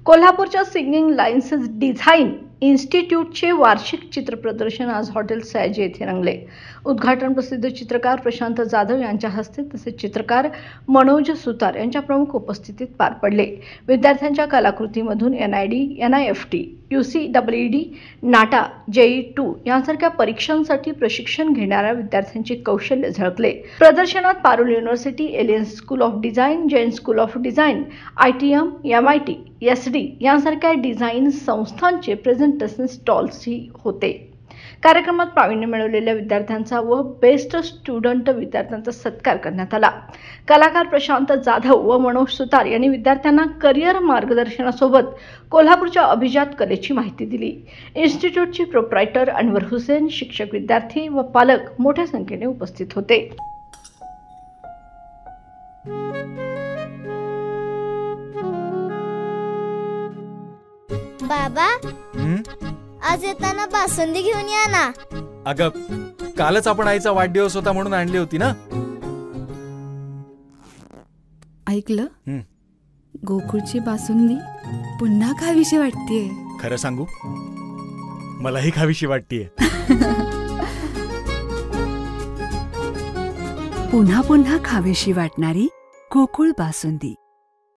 कोल्हापूरच्या singing lines design इन्स्टिट्यूटचे वार्षिक चित्रप्रदर्शन आज हॉटेल सयाजी येथे रंगले। उद्घाटन प्रसिद्ध चित्रकार प्रशांत जाधव यांच्या हस्ते तसेच चित्रकार मनोज सुतार यांच्या प्रमुख उपस्थितीत पार पडले। विद्यार्थ्यांच्या कलाकृतीमधून NID, NIFT, UCEED, नाटा, JEE2 यांसारख्या परीक्षांसाठी प्रशिक्षण घेणाऱ्या विद्यार्थ्यांचे कौशल्य झळकले। प्रदर्शनात Parul university, aliens school of design, Jain school of design, ITM, MIT, SD यांसारख्या डिझाईन संस्थांचे प्रेझेंटेशन स्टॉल्सही होते। कार्यक्रमात प्रावीण्य मिळवलेल्या विद्यार्थ्यांचा व बेस्ट स्टुडंट विद्यार्थ्यांचा सत्कार करण्यात आला। कलाकार प्रशांत जाधव व मनोज सुतार यांनी विद्यार्थ्यांना करिअर मार्गदर्शनासोबत कोल्हापूरच्या अभिजात कलेची माहिती दिली। इन्स्टिट्यूटचे प्रोप्रायटर अनवर हुसेन, शिक्षक, विद्यार्थी व पालक मोठ्या संख्येने उपस्थित होते। बाबा, आज येताना बासुंदी घेऊन या ना। अगं, कालच आपण आईचा वाढदिवस होता म्हणून आणली होती ना। ऐकलं, गोकुळची बासुंदी पुन्हा खावीशी वाटतेय। खरं सांगू, मलाही खावीशी वाटतेय। पुन्हा पुन्हा खावीशी वाटणारी गोकुळ बासुंदी।